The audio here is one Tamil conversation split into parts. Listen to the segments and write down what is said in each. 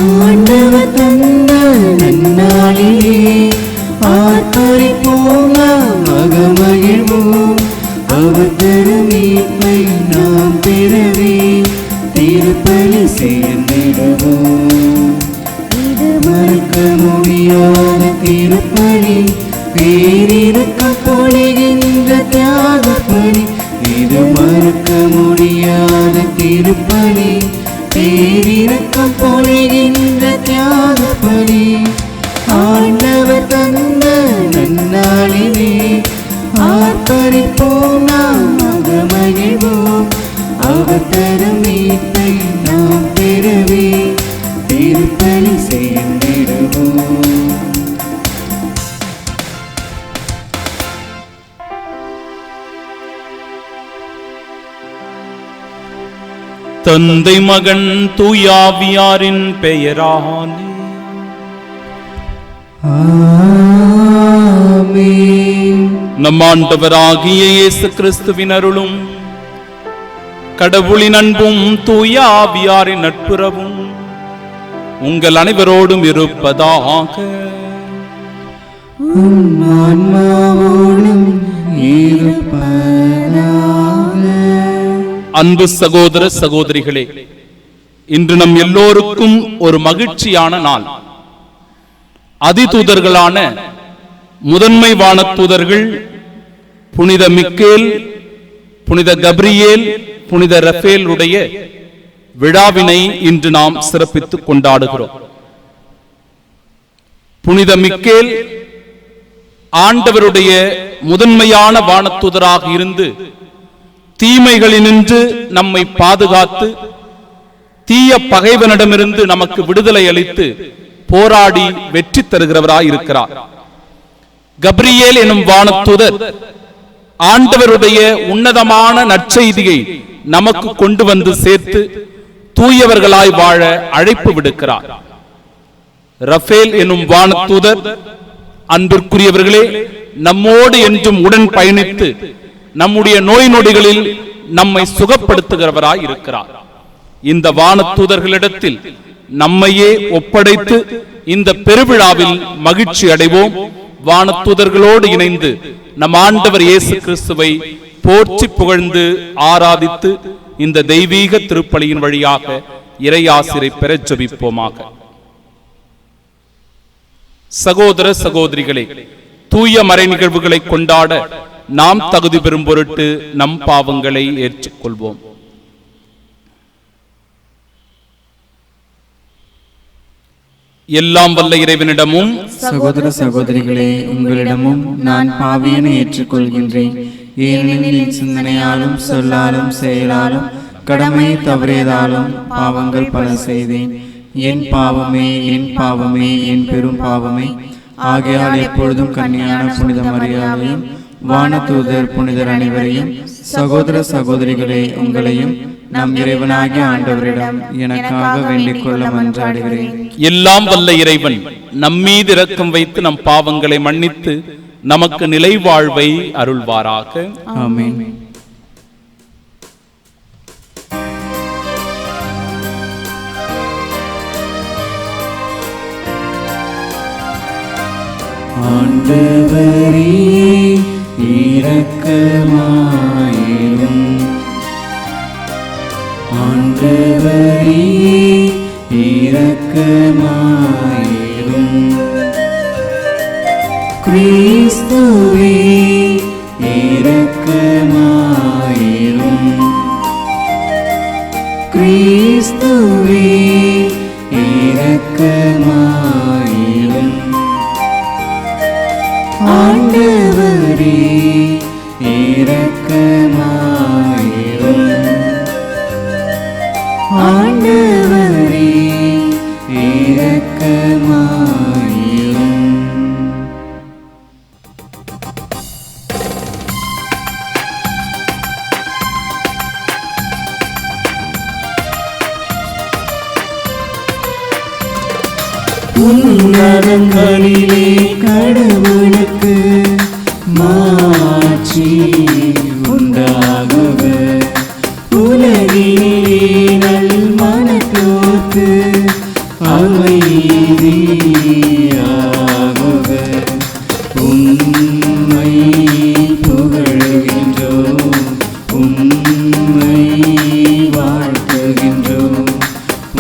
ஆண்டவர் தந்த நன்னாளிலே ஆர்ப்பரிப்போம், மகிழ்வோம். அவர் தரும் மீட்பை நாம் பெறவே திருப்பலி சேர்ந்திடுவோம். இது மறக்க முடியாத திருப்பலி, பேரிரக்கம் பொழிகின்ற தியாகப்பலி. இது மறக்க முடியாத திருப்பலி, பேரிரக்கம் பொழிகின்ற தியாகப்பலி. ஆண்டவர் தந்த நன்னாளிலே ஆர்ப்பரிப்போம், நாம் மகிழ்வோம். அவர் தரும் மீட்பை நாம் பெறவே திருப்பலி சேர்ந்திடுவோம். தந்தை மகன் தூயாவியாரின் பெயராலே ஆமென். நம் ஆண்டவராகிய இயேசு கிறிஸ்துவின் அருளும் கடவுளின் அன்பும் தூயாவியாரின் நட்புறவும் உங்கள் அனைவரோடும் இருப்பதாக. ஆன்மாவோடும் இருப்பதாக. அன்பு சகோதர சகோதரிகளே, இன்று நம் எல்லோருக்கும் ஒரு மகிழ்ச்சியான நாள். அதிதூதர்களான முதன்மை வானதூதர்கள் புனித மிக்கேல், புனித கப்ரியேல், புனித ரஃபேல் உடைய விழாவினை இன்று நாம் சிறப்பித்துக் கொண்டாடுகிறோம். புனித மிக்கேல் ஆண்டவருடைய முதன்மையான வானதூதராக இருந்து தீமைகளினின்று நம்மை பாதுகாத்து தீய பகைவனிடமிருந்து நமக்கு விடுதலை அளித்து போராடி வெற்றி தருகிறவராய் இருக்கிறார். கப்ரியேல் எனும் வானதூதர் ஆண்டவருடைய உன்னதமான நற்செய்தியை நமக்கு கொண்டு வந்து சேர்த்து தூயவர்களாய் வாழ அழைப்பு விடுக்கிறார். ரஃபேல் எனும் வானதூதர், அன்பிற்குரியவர்களே, நம்மோடு என்றும் உடன் பயணித்து நம்முடைய நோய் நொடிகளில் நம்மை சுகப்படுத்துகிறவராய் இருக்கிறார். இந்த வானதூதர்களிடத்தில் நம்மையே ஒப்படைத்து இந்த பெருவிழாவில் மகிழ்ச்சி அடைவோம். வானதூதர்களோடு இணைந்து நம் ஆண்டவர் இயேசு கிறிஸ்துவை போற்றி புகழ்ந்து ஆராதித்து இந்த தெய்வீக திருப்பலியின் வழியாக இறையாசிரை பெற ஜெபிப்போமாக. சகோதர சகோதரிகளே, தூய மறை நிகழ்வுகளை கொண்டாட நாம் தகுதி பெறும் பொருட்டு நம் பாவங்களை ஏற்றுக்கொள்வோம். எல்லாம் வல்ல இறைவனிடமும் சகோதர சகோதரிகளே, உங்களிடமும் நான் பாவியனை ஏற்றுக்கொள்கின்றேன். ஏனெனில் என் சிந்தனையாலும் சொல்லாலும் செயலாலும் கடமை தவறியதாலும் பாவங்கள் பல செய்தேன். என் பாவமே, என் பாவமே, என் பெரும் பாவமே. ஆகையால் எப்பொழுதும் கன்னியான புனித மரியாதையும் வானதூதர் புனிதர் அனைவரையும், சகோதர சகோதரிகளே உங்களையும் நம் இறைவனாகிய ஆண்டவரிடம் எனக்காக வேண்டிக் கொள்ள மன்றாடுகிறேன். எல்லாம் வல்ல இறைவன் நம்மீது இரக்கம் வைத்து நம் பாவங்களை மன்னித்து நமக்கு நிலை வாழ்வை அருள்வாராக. ஆமென். ஆண்டவரே இரக்கமாயிரும். ஆண்டவரே இரக்கமாயிரும். கிறிஸ்துவே இரக்கமாயிரும். கிறிஸ்துவே இரக்கமாயிரும். ஆண்டவரே இரக்கமாயிரும். ஆண்டவரே இரக்கமாயிரும். உன்னதங்களிலே கடவுளுக்கு மாட்சி உண்டாகுக. உலகிலே நல் மனத்தோர்க்கு அமைதியாகுக. உம்மை புகழுகின்றோம், உம்மை வாழ்த்துகின்றோம்,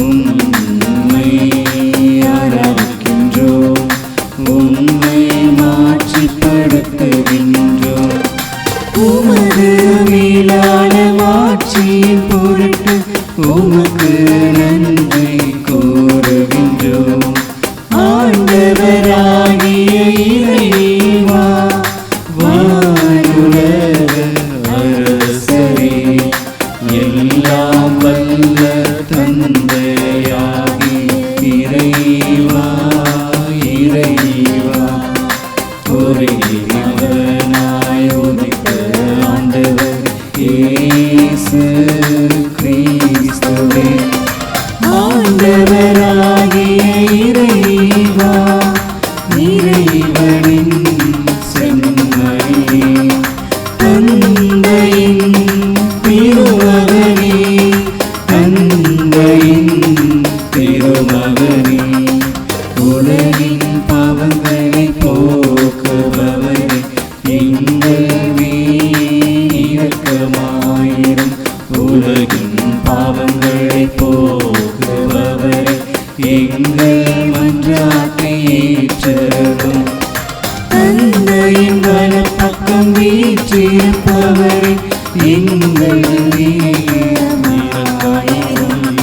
உம்மை ஆராதிக்கின்றோம், உம்மை மாட்சிப்படுத்துகின்றோம். உமது மேலான மாட்சியின் பொருட்டு உமக்கு நன்றி கூறுகின்றோம். ஆண்டவராகிய இறைவா, வானுலக அரசரே, எல்லாம் வல்ல தந்தையாகி இறைவா, இறைவா, ஒரே மகனாய் உதித்த ஆண்டவர் இயேசு கிறிஸ்துவே, ஆண்டவராகிய இறைவா, இறைவனின் செம்மறியே, தந்தையின் திருமகனே, தந்தையின் திருமகனே, உலகின் பாவங்களை போக்குபவரே, எங்கள் மேல் இரக்கமாயிரும். உலகின் பாவங்களை போக்குபவரே, எங்கள் மன்றாட்டை ஏற்றருளும். தந்தையின் வலப்பக்கம் வீற்றிருப்பவரே, எங்கள் மேல் இரக்கமாயிரும்.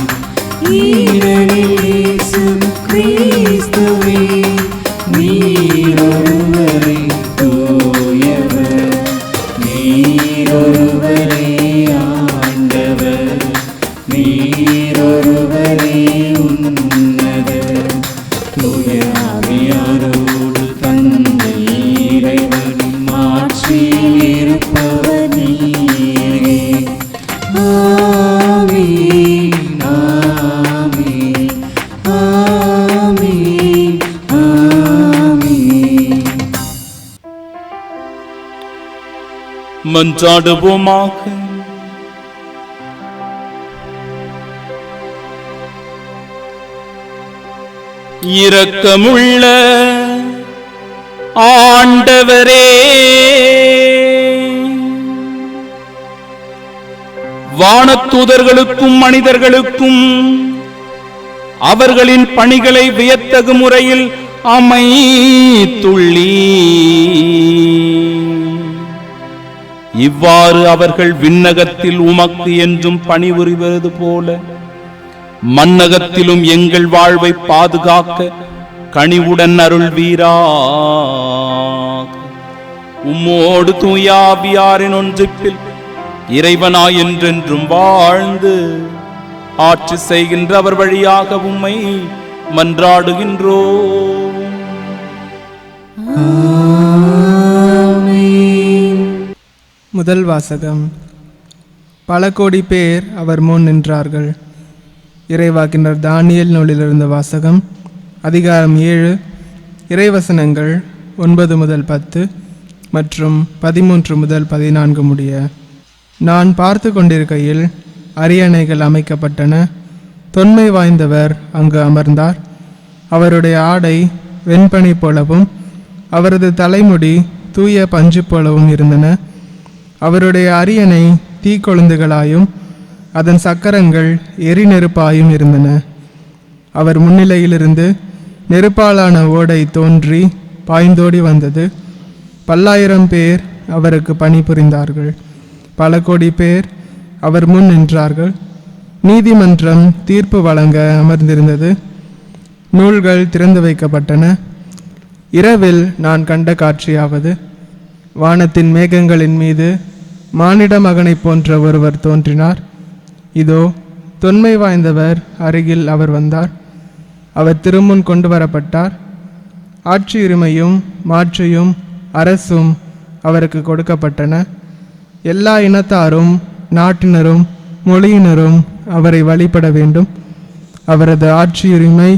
ஈரனில் இயேசு கிறிஸ்துவே, நீரொருவரே தூயவர், நீரொருவரே ஆண்டவர், நீரொருவரே உன்னதர். தூய ஆவியாரோடு தந்தை இறைவனின் மாட்சியில் இருப்பவர் நீரே. ஆமென், ஆமென், ஆமென், ஆமென். மன்றாடுவோமாக. இரக்கமுள்ள ஆண்டவரே, வானதூதர்களுக்கும் மனிதர்களுக்கும் அவர்களின் பணிகளை வியத்தகு முறையில் அமைத்துள்ளீ. இவ்வாறு அவர்கள் விண்ணகத்தில் உமக்கு என்றும் பணிபுரிவது போல மண்ணகத்திலும் எங்கள் வாழ்வை பாதுகாக்க கனிவுடன் அருள்வீராக. உம்மோடு தூய ஆவியாரின் ஒன்றிப்பில் இறைவனாய் என்றென்றும் வாழ்ந்து ஆட்சி செய்கின்ற அவர் வழியாக உம்மை மன்றாடுகின்றோம். முதல் வாசகம். பல கோடி பேர் அவர் முன் நின்றார்கள். இறைவாக்கினர் தானியேல் நூலிலிருந்த வாசகம். அதிகாரம் 7, இறைவசனங்கள் 9 முதல் 10 மற்றும் 13 முதல் 14 முடிய. நான் பார்த்து கொண்டிருக்கையில் அரியணைகள் அமைக்கப்பட்டன. தொன்மை வாய்ந்தவர் அங்கு அமர்ந்தார். அவருடைய ஆடை வெண்பனி போலவும் அவரது தலைமுடி தூய பஞ்சு போலவும் இருந்தன. அவருடைய அரியணை தீக்கொழுந்துகளாயும் அதன் சக்கரங்கள் எரிநெருப்பாயும் இருந்தன. அவர் முன்னிலையிலிருந்து நெருப்பாலான ஓடை தோன்றி பாய்ந்தோடி வந்தது. 10,000 பேர் அவருக்கு பணிபுரிந்தார்கள். பல கோடி பேர் அவர் முன் நின்றார்கள். நீதிமன்றம் தீர்ப்பு வழங்க அமர்ந்திருந்தது. நூல்கள் திறந்து வைக்கப்பட்டன. இரவில் நான் கண்ட காட்சியாவது, வானத்தின் மேகங்களின் மீது மானிட மகனைப் போன்ற ஒருவர் தோன்றினார். இதோ தொன்மை வாய்ந்தவர் அருகில் அவர் வந்தார். அவர் திருமுன் கொண்டு வரப்பட்டார். ஆட்சி உரிமையும் மாட்சியும் அரசும் அவருக்கு கொடுக்கப்பட்டன. எல்லா இனத்தாரும் நாட்டினரும் மொழியினரும் அவரை வழிபட வேண்டும். அவரது ஆட்சியுரிமை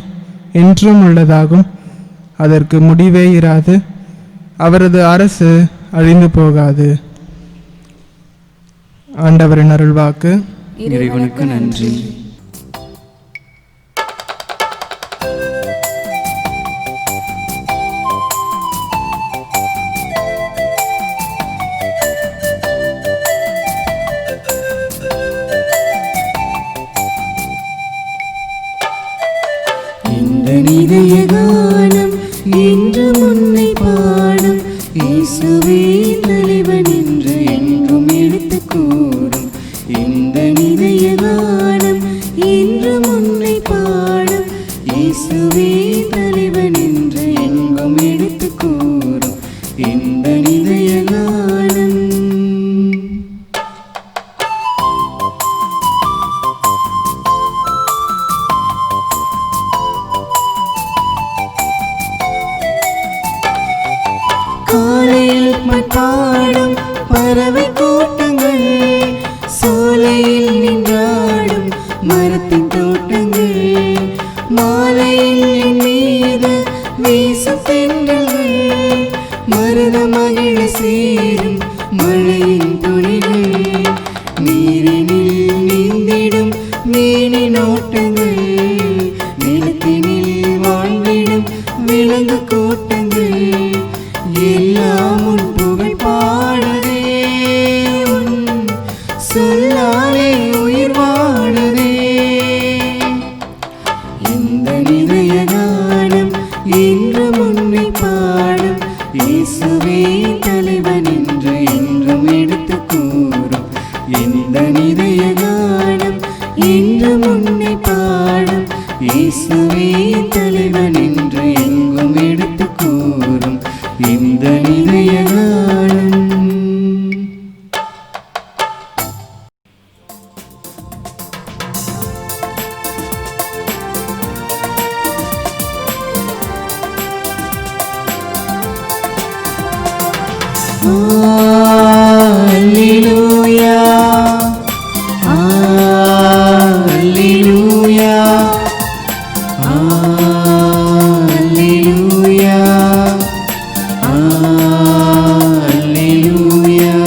என்றும் உள்ளதாகும். அதற்கு முடிவே இராது. அவரது அரசு அழிந்து போகாது. ஆண்டவரின் அருள்வாக்கு. இறைவனுக்கு நன்றி. இதய கானம் என்று முன்னை பாடும் இயேசுவே தலைவன் என்று என்றும் எடுத்து கூறும் இந்த இதய கானம் என்று முன்னை பாடும் இயேசுவே தலைவன் என்று எங்கும் எடுத்து கூறும் இந்த இதய கானம். காலையில் பாடும் பறவை கூட்டங்கள், சோலையில் நின்றாடும் மரத்தின் தோட்டங்கள், மாலையில் என் மீது வீசும் தென்றல்கள், மருத மகிழ சேரும் மழையின் துளிகள், நீரினில் நீந்திடும் மீனின் ஓட்டங்கள், நிலத்தினில் வாழ்ந்திடும் விலங்கு கூட்டங்கள், எல்லாம் உன் புகழ் பாடுதே, உன் சொல்லாலே உயிர் வாடுதே. இந்த இதய கானம் என்று முன்னை பாடும் இயேசுவே தலைவன் என்று என்றும் எடுத்து கூறும் இந்த இதய கானம் என்று முன்னை பாடும் இயேசுவே தலைவன் என்று எங்கும் எடுத்து கூறும் இந்த இதய கானம். Alleluia, Alleluia, Alleluia, Alleluia, Alleluia,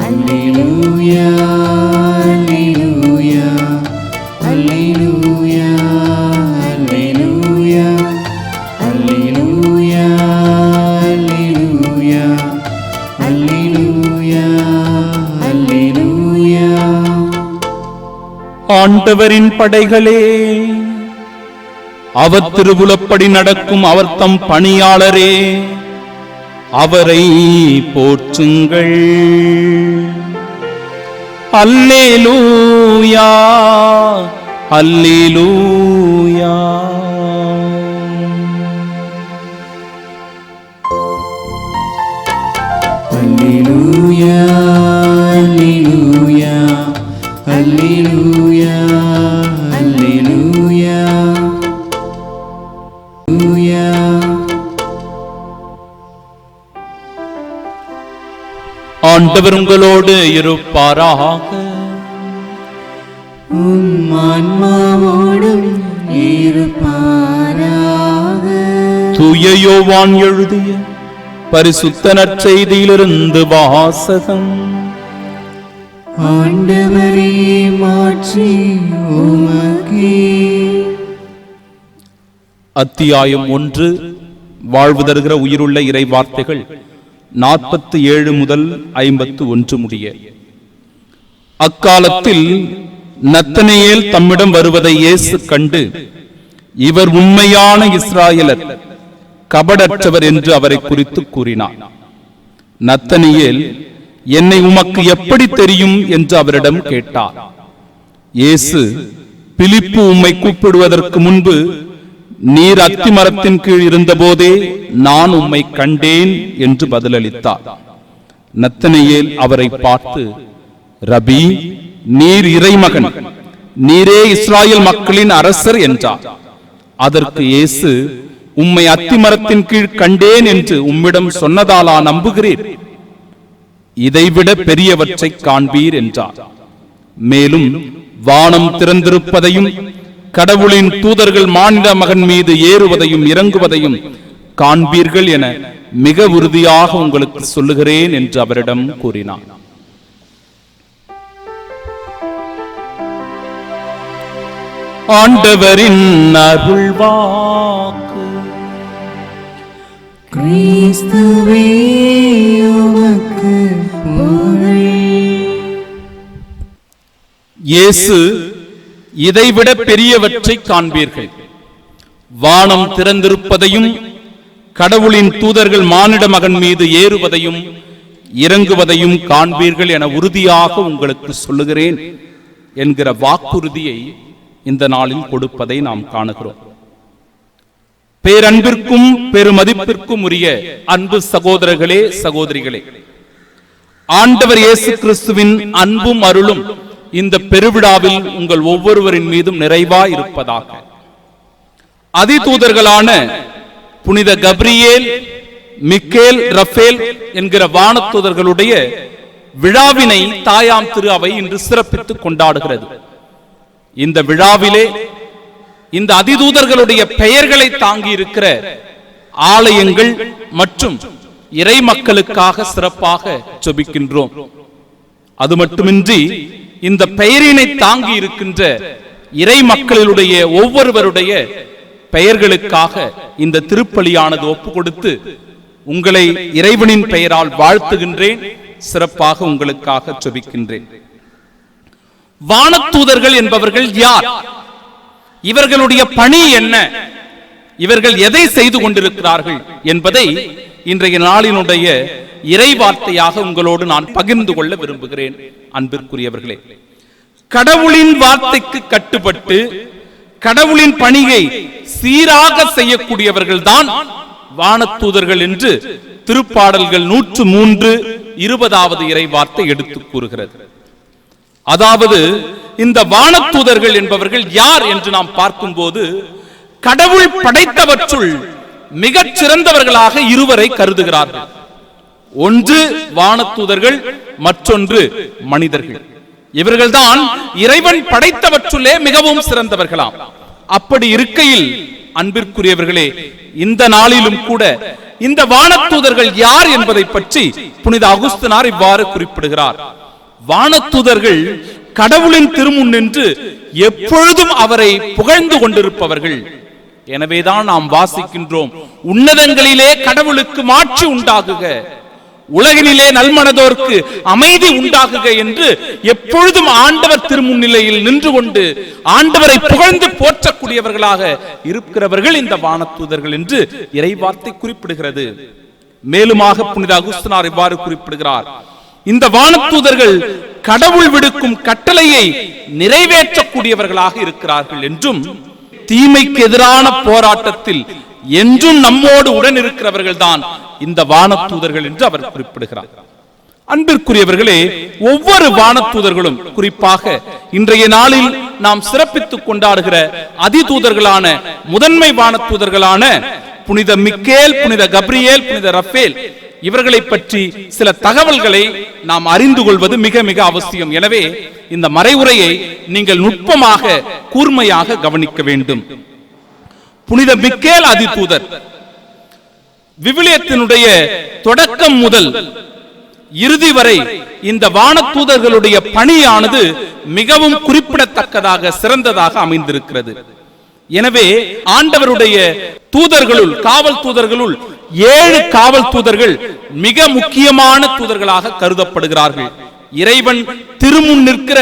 Alleluia, Alleluia, Alleluia, Alleluia, Alleluia, Alleluia, Alleluia. ஆண்டவரின் படைகளே, அவர் திருவுளப்படி நடக்கும் அவர் தம் பணியாளரே, அவரை போற்றுங்கள். அல்லேலூயா, அல்லேலூயா. Alleluia, Alleluia, Alleluia, Alleluia, Alleluia. ஆண்டவர் உங்களோடு இருப்பாராக. உம் ஆன்மாவோடும் இருப்பாராக. தூய யோவான் எழுதிய பரிசுத்த நற்செய்தியிலிருந்து வாசகம். ஆண்டவரே மாற்றி உமக்கே. அத்தியாயம் 1. வாழ்வு தருகிற உயிருள்ள இறை வார்த்தைகள் 47 முதல் 51 முடிய. அக்காலத்தில் நத்தனியேல் தம்மிடம் வருவதை இயேசு கண்டு, இவர் உண்மையான இஸ்ராயலர், கபடற்றவர் என்று அவரை குறித்து கூறினார். நத்தனியேல், என்னை உமக்கு எப்படி தெரியும் என்று அவரிடம் கேட்டார். இயேசு, பிலிப்பு உம்மை கூப்பிடுவதற்கு முன்பு நீர் அத்திமரத்தின் கீழ் இருந்தபோதே நான் உம்மை கண்டேன் என்று பதிலளித்தார். நத்தனியேல் அவரை பார்த்து, ரபி, நீர் இறைமகன், நீரே இஸ்ராயல் மக்களின் அரசர் என்றார். அதற்கு இயேசு, உம்மை அத்திமரத்தின் கீழ் கண்டேன் என்று உம்மிடம் சொன்னதாலா நம்புகிறீர்? இதைவிட பெரியவற்றை காண்பீர் என்றார். மேலும் வானம் திறந்திருப்பதையும் கடவுளின் தூதர்கள் மானிட மகன் மீது ஏறுவதையும் இறங்குவதையும் காண்பீர்கள் என மிக உறுதியாக உங்களுக்கு சொல்லுகிறேன் என்று அவரிடம் கூறினார். ஆண்டவரின் அருள்வாக்கு. கிறிஸ்துவே உமக்கு புகழ். இயேசு, இதைவிட பெரியவற்றை காண்பீர்கள். வானம் திறந்திருப்பதையும் கடவுளின் தூதர்கள் மானிட மகன் மீது ஏறுவதையும் இறங்குவதையும் காண்பீர்கள் என உறுதியாக உங்களுக்கு சொல்லுகிறேன் என்கிற வாக்குறுதியை இந்த நாளில் கொடுப்பதை நாம் காணுகிறோம். பேரன்பிற்கும் பெருமதிப்பிற்கும் உரிய அன்பு சகோதரர்களே, சகோதரிகளே, ஆண்டவர் இயேசு கிறிஸ்துவின் அன்பும் அருளும் இந்த பெருவிழாவில் உங்கள் ஒவ்வொருவரின் மீதும் நிறைவாய் இருப்பதாக. அதிதூதர்களான புனித கப்ரியேல், மிக்கேல், ரஃபேல் என்கிற வானதூதர்களுடைய விழாவினை தாயாம் திரு அவை இன்று சிறப்பித்து கொண்டாடுகிறது. இந்த விழாவிலே இந்த அதிதூதர்களுடைய பெயர்களை தாங்கி இருக்கிற ஆலயங்கள் மற்றும் இறை மக்களுக்காக சிறப்பாக ஜெபிக்கின்றோம். அது மட்டுமின்றி இந்த பெயரினை தாங்கி இருக்கின்ற இறை மக்களுடைய ஒவ்வொருவருடைய பெயர்களுக்காக இந்த திருப்பலியானது ஒப்பு கொடுத்து உங்களை இறைவனின் பெயரால் வாழ்த்துகின்றேன். சிறப்பாக உங்களுக்காக ஜெபிக்கின்றேன். வானதூதர்கள் என்பவர்கள் யார்? இவர்களுடைய பணி என்ன? இவர்கள் எதை செய்து கொண்டிருக்கிறார்கள் என்பதை இன்றைய நாளினுடைய இறை வார்த்தையாக உங்களோடு நான் பகிர்ந்து கொள்ள விரும்புகிறேன். அன்பிற்குரியவர்களே, கடவுளின் வார்த்தைக்கு கட்டுப்பட்டு கடவுளின் பணியை சீராக செய்யக்கூடியவர்கள் தான் வானதூதர்கள் என்று திருப்பாடல்கள் 103:20 இறை வார்த்தை எடுத்துக் கூறுகிறது. அதாவது இந்த வானதூதர்கள் என்பவர்கள் யார் என்று நாம் பார்க்கும்போது கடவுள் படைத்தவற்றுள் மிகச் சிறந்தவர்களாக இருவரை கருதுகிறார்கள். ஒன்று வானதூதர்கள், மற்றொன்று மனிதர்கள். இவர்கள்தான் இறைவன் படைத்தவற்றுள்ளே மிகவும் சிறந்தவர்களாம். அப்படி இருக்கையில் அன்பிற்குரியவர்களே, இந்த நாளிலும் கூட இந்த வானதூதர்கள் யார் என்பதை பற்றி புனித அகுஸ்தினார் இவ்வாறு குறிப்பிடுகிறார். வானதூதர்கள் கடவுளின் திருமுன் நின்று எப்பொழுதும் அவரை புகழ்ந்து கொண்டிருப்பவர்கள். எனவேதான் நாம் வாசிக்கின்றோம், உன்னதங்களிலே கடவுளுக்கு மாட்சி உண்டாகுக, உலகினிலே நல்மனதோர்க்கு அமைதி உண்டாகுக என்று எப்பொழுதும் ஆண்டவர் திருமுன்னிலையில் நின்று கொண்டு ஆண்டவரை புகழ்ந்து போற்றக்கூடியவர்களாக இருக்கிறவர்கள் இந்த வானதூதர்கள் என்று இறைவார்த்தை குறிப்பிடுகிறது. மேலுமாக புனித அகுஸ்தினார் இவ்வாறு குறிப்பிடுகிறார், இந்த வானதூதர்கள் கடவுள் விடுக்கும் கட்டளையை நிறைவேற்றக்கூடியவர்களாக இருக்கிறார்கள் என்றும் தீமைக்கு எதிரான போராட்டத்தில் என்றும் நம்மோடு உடன் இருக்கிறவர்கள் தான் இந்த வானதூதர்கள் என்று அவர் குறிப்பிடுகிறார். அன்பிற்குரியவர்களே, ஒவ்வொரு வானதூதர்களும், குறிப்பாக இன்றைய நாளில் நாம் சிறப்பித்துக் கொண்டாடுகிற அதிதூதர்களான முதன்மை வானதூதர்களான புனித மிக்கேல், புனித கப்ரியேல், புனித ரஃபேல் இவர்களை பற்றி சில தகவல்களை நாம் அறிந்து கொள்வது மிக மிக அவசியம். எனவே இந்த மறைவுரையை நீங்கள் நுட்பமாக கூர்மையாக கவனிக்க வேண்டும். புனித மிக்கேல் அதிதூதர் விவிலியத்தினுடைய தொடக்கம் முதல் இறுதி வரை இந்த வானதூதர்களுடைய பணியானது மிகவும் குறிப்பிடத்தக்கதாக சிறந்ததாக அமைந்திருக்கிறது. எனவே ஆண்டவருடைய தூதர்களுள், காவல் தூதர்களுள் 7 காவல் தூதர்கள் மிக முக்கியமான தூதர்களாக கருதப்படுகிறார்கள். இறைவன் திருமுன் நிற்கிற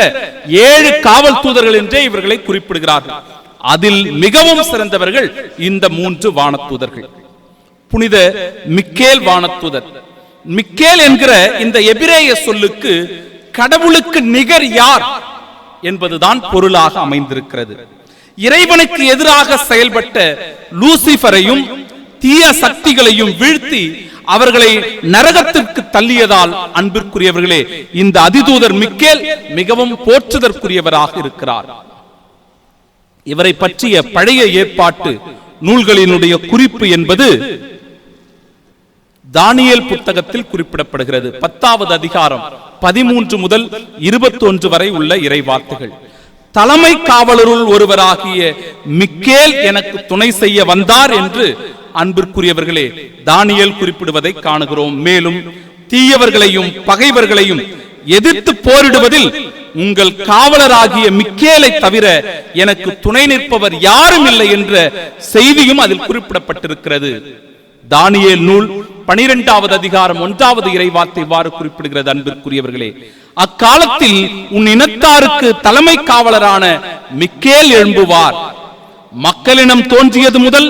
7 காவல் தூதர்கள் என்றே இவர்களை குறிப்பிடுகிறார்கள். அதில் மிகவும் சிறந்தவர்கள் இந்த 3 வானதூதர்கள். புனித மிக்கேல் வானதூதர். மிக்கேல் என்கிற இந்த எபிரேய சொல்லுக்கு கடவுளுக்கு நிகர் யார் என்பதுதான் பொருளாக அமைந்திருக்கிறது. இறைவனுக்கு எதிராக செயல்பட்ட லூசிபரையும் தீய சக்திகளையும் வீழ்த்தி அவர்களை நரகத்திற்கு தள்ளியதால் அன்பிற்குரியவர்களே, இந்த அதிதூதர் மிக்கேல் மிகவும் போற்றுதற்குரியவராக இருக்கிறார். இவரை பற்றிய பழைய ஏற்பாட்டு நூல்களினுடைய குறிப்பு என்பது தானியேல் புத்தகத்தில் குறிப்பிடப்படுகிறது. 10வது அதிகாரம் 13 முதல் 21 வரை உள்ள இறை வார்த்தைகள். தலைமை காவலருள் ஒருவராகிய மிக்கேல் எனக்கு துணை செய்ய வந்தார் என்று அன்பிற்குரியவர்களே தானியேல் குறிப்பிடுவதை காணுகிறோம். மேலும் தீயவர்களையும் பகைவர்களையும் எதிர்த்து போரிடுவதில் உங்கள் காவலராகிய மிக்கேலை தவிர எனக்கு துணை நிற்பவர் யாரும் இல்லை என்ற செய்தியும் அதில் குறிப்பிடப்பட்டிருக்கிறது. தானியேல் நூல் 12வது அதிகாரம் 1வது இறைவார்த்தை இவ்வாறு குறிப்பிடுகிறது. அன்பிற்குரியவர்களே, அக்காலத்தில் உன் இனத்தாருக்கு தலைமை காவலரான மிக்கேல் எழும்புவார். மக்களினம் தோன்றியது முதல்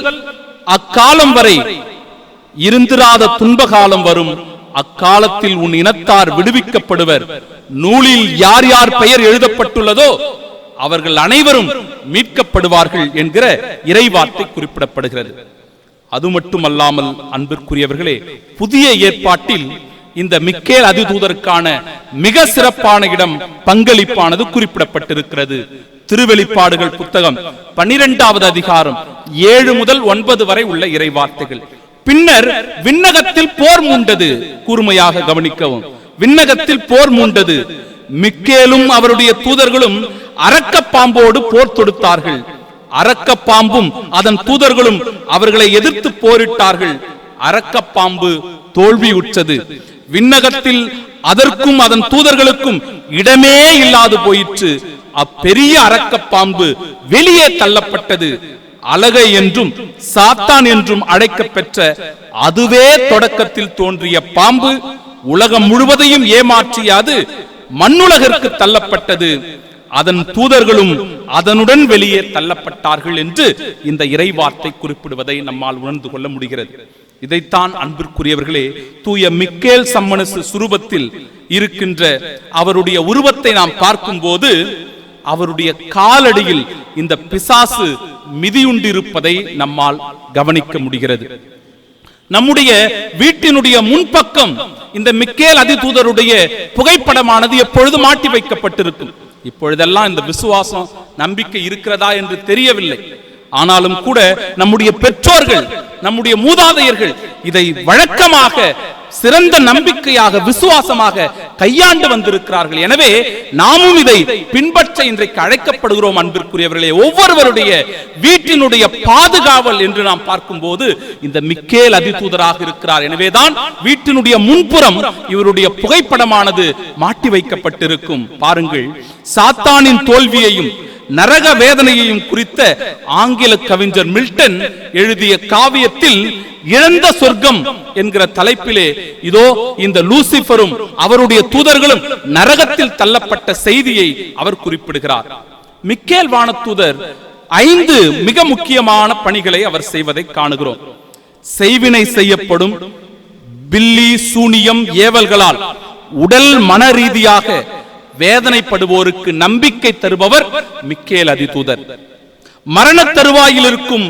அக்காலம் வரை இருந்திராத துன்ப காலம் வரும். அக்காலத்தில் உன் இனத்தார் விடுவிக்கப்படுவர். நூலில் யார் யார் பெயர் எழுதப்பட்டுள்ளதோ அவர்கள் அனைவரும் மீட்கப்படுவார்கள் என்கிற இறைவார்த்தை குறிப்பிடப்படுகிறது. அது மட்டுமல்லாமல் அன்பிற்குரியவர்களே, புதிய ஏற்பாட்டில் இந்த மிக்கேல் அதிதூதருக்கான மிக சிறப்பான இடம் பங்களிப்பானது குறிப்பிடப்பட்டிருக்கிறது. திருவெளிப்பாடுகள் புத்தகம் 12வது அதிகாரம் 7 முதல் 9 வரை உள்ள இறைவார்த்தைகள். பின்னர் விண்ணகத்தில் போர் மூண்டது. கூர்மையாக கவனிக்கவும், விண்ணகத்தில் போர் மூண்டது. மிக்கேலும் அவருடைய தூதர்களும் அரக்க பாம்போடு போர் தொடுத்தார்கள். அரக்க பாம்பும் அதன் தூதர்களும் அவர்களை எதிர்த்து போரிட்டார்கள். அரக்க பாம்பு தோல்வியுற்றது. விண்ணகத்தில் அதற்கும் அதன் தூதர்களுக்கும் இடமே இல்லாது போயிற்று. அப்பெரிய அரக்க பாம்பு வெளியே தள்ளப்பட்டது. அலகை என்றும் சாத்தான் என்றும் அழைக்கப்பெற்ற அதுவே தொடக்கத்தில் தோன்றிய பாம்பு உலகம் முழுவதையும் ஏமாற்றிய அது மண்ணுலகிற்கு தள்ளப்பட்டது. அதன் தூதர்களும் அதனுடன் வெளியே தள்ளப்பட்டார்கள் என்று இந்த இறைவார்த்தை குறிப்பிடுவதை நம்மால் உணர்ந்து கொள்ள முடிகிறது. இதைத்தான் அன்பிற்குரியவர்களே, தூய மிக்கேல் சம்மனசு சுரூபத்தில் இருக்கின்ற அவருடைய உருவத்தை நாம் பார்க்கும் போது அவருடைய காலடியில் இந்த பிசாசு மிதியுண்டிருப்பதை நம்மால் கவனிக்க முடிகிறது. நம்முடைய வீட்டினுடைய முன்பக்கம் இந்த மிக்கேல் அதிதூதருடைய புகைப்படமானது எப்பொழுது மாட்டி வைக்கப்பட்டிருக்கும். இப்பொழுதெல்லாம் இந்த விசுவாசம் நம்பிக்கை இருக்கிறதா என்று தெரியவில்லை. ஆனாலும் கூட நம்முடைய பெற்றோர்கள், நம்முடைய மூதாதையர்கள் இதை வழக்கமாக சிறந்த நம்பிக்கையாக விசுவாசமாக கையாண்டு வந்திருக்கிறார்கள். எனவே நாமும் இதை பின்பற்ற இன்றைக்கு அழைக்கப்படுகிறோம். அன்பிற்குரியவர்களே, ஒவ்வொருவருடைய வீட்டினுடைய பாதுகாவல் என்று நாம் பார்க்கும் போது இந்த மிக்கேல் அதிதூதராக இருக்கிறார். எனவேதான் வீட்டினுடைய முன்புறம் இவருடைய புகைப்படமானது மாட்டி வைக்கப்பட்டிருக்கும். பாருங்கள், சாத்தானின் தோல்வியையும் நரக வேதனையையும் குறித்த ஆங்கில கவிஞர் மில்டன் எழுதிய காவியத்தில் இழந்த சொர்க்கம் என்கிற தலைப்பிலே இதோ இந்த லூசிபரும் அவருடைய தூதர்களும் நரகத்தில் தள்ளப்பட்ட செய்தியை அவர் குறிப்பிடுகிறார். மிக்கேல் வானதூதர் 5 மிக முக்கியமான பணிகளை அவர் செய்வதை காணுகிறோம். செய்வினை செய்யப்படும் பில்லி சூனியம் ஏவல்களால் உடல் மன ரீதியாக வேதனைப்படுவோருக்கு நம்பிக்கை தருபவர் மிக்கேல் அதிதூதர். மரண தருவாயில் இருக்கும்